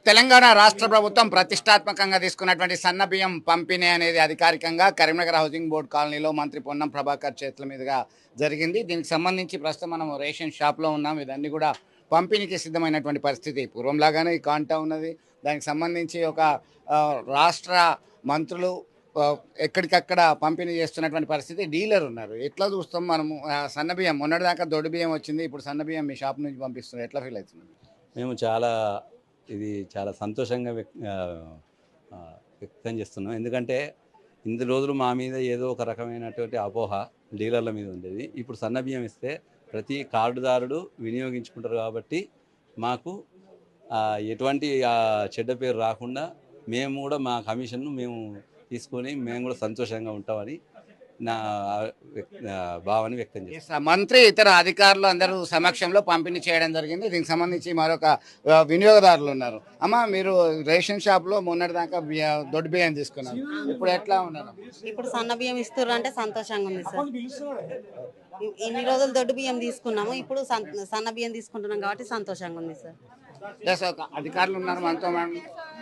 తెలంగాణ రాష్ట్ర ప్రభుత్వం ప్రతిష్టాత్మకంగా తీసుకున్నటువంటి సన్న బియ్యం పంపిణీ అనేది అధికారికంగా కరీంనగర్ హౌసింగ్ బోర్డు కాలనీలో మంత్రి పొన్నం ప్రభాకర్ చేతుల మీదుగా జరిగింది. దీనికి సంబంధించి ప్రస్తుతం మనం రేషన్ షాప్లో ఉన్నాం. ఇదన్నీ కూడా పంపిణీకి సిద్ధమైనటువంటి పరిస్థితి. పూర్వంలాగానే ఈ కాంటా ఉన్నది. దానికి సంబంధించి ఒక రాష్ట్ర మంత్రులు ఎక్కడికక్కడ పంపిణీ చేస్తున్నటువంటి పరిస్థితి. డీలర్ ఉన్నారు. ఎట్లా చూస్తాం మనము సన్న బియ్యం మొన్నటిదాకా దొడ్డు బియ్యం వచ్చింది, ఇప్పుడు సన్న బియ్యం మీ షాప్ నుంచి పంపిస్తున్నారు. ఎట్లా ఫీల్ అవుతుంది? మేము చాలా సంతోషంగా వ్యక్తం చేస్తున్నాం. ఎందుకంటే ఇన్ని రోజులు మా మీద ఏదో ఒక రకమైనటువంటి అపోహ డీలర్ల మీద ఉండేది. ఇప్పుడు సన్న బియ్యం ఇస్తే ప్రతి కార్డుదారుడు వినియోగించుకుంటారు కాబట్టి మాకు ఎటువంటి చెడ్డ పేరు రాకుండా మేము కూడా మా కమిషన్ను మేము తీసుకొని మేము కూడా సంతోషంగా ఉంటామని నా భావాన్ని వ్యక్తం చేస్తాను. మంత్రి ఇతర అధికారులు అందరూ సమక్షంలో పంపిణీ చేయడం జరిగింది. దీనికి సంబంధించి మరొక వినియోగదారులు ఉన్నారు. అమ్మ, మీరు రేషన్ షాప్లో మొన్నటిదాకా దొడ్డు బియ్యం తీసుకున్నారు, ఇప్పుడు ఎట్లా ఉన్నారు? ఇప్పుడు సన్న బియ్యం ఇస్తున్నారు అంటే సంతోషంగా ఉంది సార్. ఇన్ని రోజులు దొడ్డు బియ్యం తీసుకున్నాము, ఇప్పుడు సన్న బియ్యం తీసుకుంటున్నాం కాబట్టి సంతోషంగా ఉంది సార్. ఒక అధికారులు ఉన్నారు మనతో. మేడం,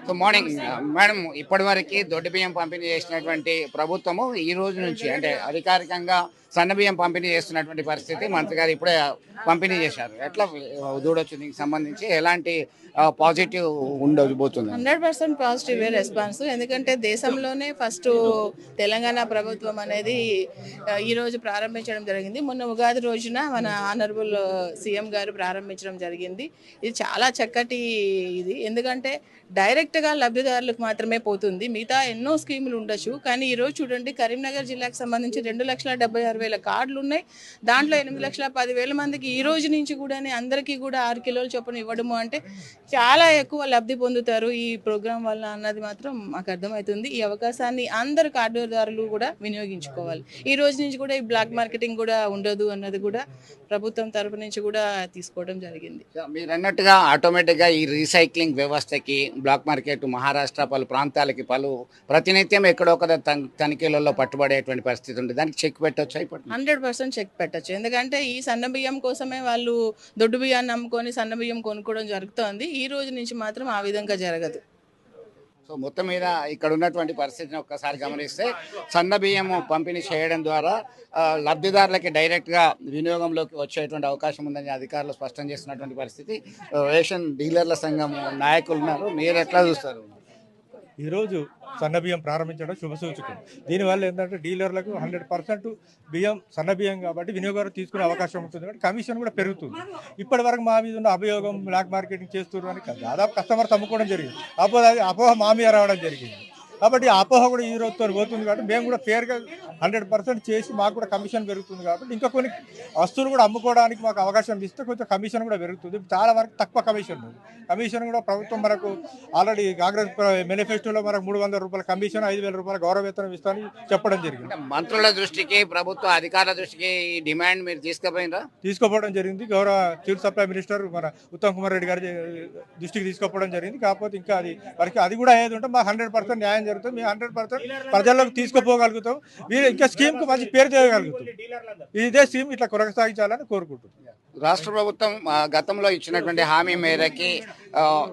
సో మార్నింగ్ మేడం, ఇప్పటివరకు దొడ్డు బియ్యం పంపిణీ చేసినటువంటి ప్రభుత్వము ఈ రోజు నుంచి అంటే అధికారికంగా సన్న బియ్యం పంపిణీ చేస్తున్నటువంటి పరిస్థితి. మంత్రి గారు ఇప్పుడే పంపిణీ చేశారు. ఎట్లా చూడొచ్చు? దీనికి సంబంధించి ఎలాంటి పాజిటివ్ ఉండబోతుంది? 100% పాజిటివ్ రెస్పాన్స్. ఎందుకంటే దేశంలోనే ఫస్ట్ తెలంగాణ ప్రభుత్వం అనేది ఈరోజు ప్రారంభించడం జరిగింది. మొన్న ఉగాది రోజున మన ఆనరబుల్ సీఎం గారు ప్రారంభించడం జరిగింది. ఇది చాలా చక్కటి ఇది. ఎందుకంటే డైరెక్ట్గా లబ్ధిదారులకు మాత్రమే పోతుంది. మిగతా ఎన్నో స్కీములు ఉండొచ్చు, కానీ ఈరోజు చూడండి, కరీంనగర్ జిల్లాకు సంబంధించి 2,76,000 కార్డులు ఉన్నాయి. దాంట్లో 8,10,000 మందికి ఈ రోజు నుంచి కూడా అందరికీ కూడా 6 కిలోల చొప్పున ఇవ్వడము అంటే చాలా ఎక్కువ లబ్ధి పొందుతారు ఈ ప్రోగ్రాం వల్ల అన్నది మాత్రం మాకు అర్థమవుతుంది. ఈ అవకాశాన్ని అందరు కార్డుదారులు కూడా వినియోగించుకోవాలి. ఈ రోజు నుంచి కూడా ఈ బ్లాక్ మార్కెటింగ్ కూడా ఉండదు అన్నది కూడా ప్రభుత్వం తరపు నుంచి కూడా తీసుకోవడం జరిగింది. మీరు అన్నట్టుగా ఆటోమేటిక్గా ఈ రీసైక్లింగ్ వ్యవస్థకి బ్లాక్ మార్కెట్ మహారాష్ట్ర పలు ప్రాంతాలకి ప్రతినిత్యం ఎక్కడో ఒక తనిఖీలలో పట్టుబడేటువంటి పరిస్థితి ఉంది. దానికి చెక్ పెట్టొచ్చా? ఇప్పుడు 100% చెక్ పెట్టచ్చు. ఎందుకంటే ఈ సన్న బియ్యం కోసమే వాళ్ళు దొడ్డు బియ్యాన్ని అమ్ముకొని సన్న బియ్యం కొనుక్కోవడం జరుగుతోంది. ఈ రోజు నుంచి మాత్రం ఆ విధంగా జరగదు. సో మొత్తం మీద ఇక్కడ ఉన్నటువంటి పరిస్థితిని ఒక్కసారి గమనిస్తే సన్న బియ్యము పంపిణీ చేయడం ద్వారా లబ్ధిదారులకి డైరెక్ట్గా వినియోగంలోకి వచ్చేటువంటి అవకాశం ఉందని అధికారులు స్పష్టం చేస్తున్నటువంటి పరిస్థితి. రేషన్ డీలర్ల సంఘం నాయకులు ఉన్నారు. మీరు ఎట్లా చూస్తారు? ఈరోజు సన్న బియ్యం ప్రారంభించడం శుభసూచకం. దీనివల్ల ఏంటంటే డీలర్లకు 100% బియ్యం సన్న బియ్యం కాబట్టి వినియోగదారు తీసుకునే అవకాశం ఉంటుంది, కాబట్టి కమిషన్ కూడా పెరుగుతుంది. ఇప్పటి వరకు మా మీద ఉన్న అభియోగం బ్లాక్ మార్కెటింగ్ చేస్తున్నారు అని దాదాపు కస్టమర్స్ అమ్ముకోవడం జరిగింది. అపోహ మా మీద రావడం జరిగింది. కాబట్టి ఆ అపోహ కూడా ఈ రోజుతో పోతుంది. కాబట్టి మేము కూడా ఫేర్గా 100% చేసి మాకు కూడా కమిషన్ పెరుగుతుంది. కాబట్టి ఇంకా కొన్ని వస్తువులు కూడా అమ్ముకోవడానికి మాకు అవకాశం ఇస్తే కొంచెం కమిషన్ కూడా పెరుగుతుంది. చాలా వరకు తక్కువ కమిషన్ ఉంది. కమిషన్ కూడా ప్రభుత్వం మనకు ఆల్రెడీ కాంగ్రెస్ మేనిఫెస్టోలో మనకు 300 రూపాయల కమిషన్, 5,000 రూపాయల గౌరవ వేతనం ఇస్తామని చెప్పడం జరిగింది. మంత్రుల దృష్టికి, ప్రభుత్వ అధికారుల దృష్టికి ఈ డిమాండ్ మీరు తీసుకోపోవడం జరిగింది. గౌరవ సివిల్ సప్లై మినిస్టర్ మన ఉత్తమ్ కుమార్ రెడ్డి గారి దృష్టికి తీసుకోపోవడం జరిగింది. కాకపోతే ఇంకా అది కూడా ఏది ఉంటే మాకు 100% న్యాయం జరుగుతుంది. మేము 100% ప్రజల్లోకి తీసుకుపోగలుగుతాం. వీరు ఇంకా స్కీమ్ కు మంచి పేరు చేయగలుగుతాం. ఇదే స్కీమ్ ఇట్లా కొనసాగించాలని కోరుకుంటున్నాం. రాష్ట్ర ప్రభుత్వం గతంలో ఇచ్చినటువంటి హామీ మేరకి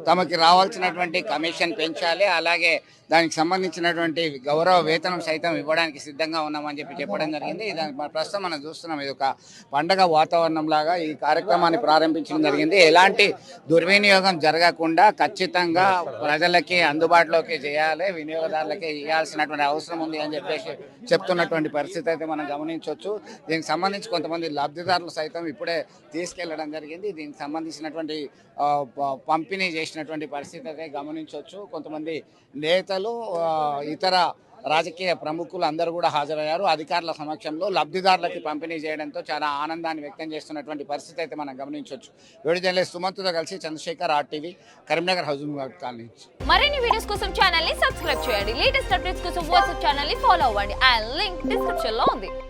తమకి రావాల్సినటువంటి కమిషన్ పెంచాలి, అలాగే దానికి సంబంధించినటువంటి గౌరవ వేతనం సైతం ఇవ్వడానికి సిద్ధంగా ఉన్నామని చెప్పడం జరిగింది. ప్రస్తుతం మనం చూస్తున్నాం, ఇది ఒక పండగ వాతావరణం లాగా ఈ కార్యక్రమాన్ని ప్రారంభించడం జరిగింది. ఎలాంటి దుర్వినియోగం జరగకుండా ఖచ్చితంగా ప్రజలకి అందుబాటులోకి చేయాలి, వినియోగదారులకి ఇవ్వాల్సినటువంటి అవసరం ఉంది అని చెప్తున్నటువంటి పరిస్థితి అయితే మనం గమనించవచ్చు. దీనికి సంబంధించి కొంతమంది లబ్ధిదారులు సైతం ఇప్పుడే తీసుకెళ్లడం జరిగింది. దీనికి సంబంధించినటువంటి పంపిణీ చేసినటువంటి పరిస్థితి అయితే గమనించవచ్చు. కొంతమంది నేతలు, ఇతర రాజకీయ ప్రముఖులు అందరూ కూడా హాజరయ్యారు. అధికారుల సమక్షంలో లబ్ధిదారులకి పంపిణీ చేయడంతో చాలా ఆనందాన్ని వ్యక్తం చేస్తున్నటువంటి పరిస్థితి అయితే మనం గమనించవచ్చు. వీడియో జర్నలిస్ట్ సుమంత్తో కలిసి Chandrashekar, RTV, Karimnagar housing board colony. మరిన్ని వీడియోస్ కోసం ఛానల్ ని సబ్స్క్రైబ్ చేయండి. లేటెస్ట్ అప్డేట్స్ కోసం వాట్సాప్ ఛానల్ ని ఫాలో అవ్వండి. ఆ లింక్ డిస్క్రిప్షన్ లో ఉంది.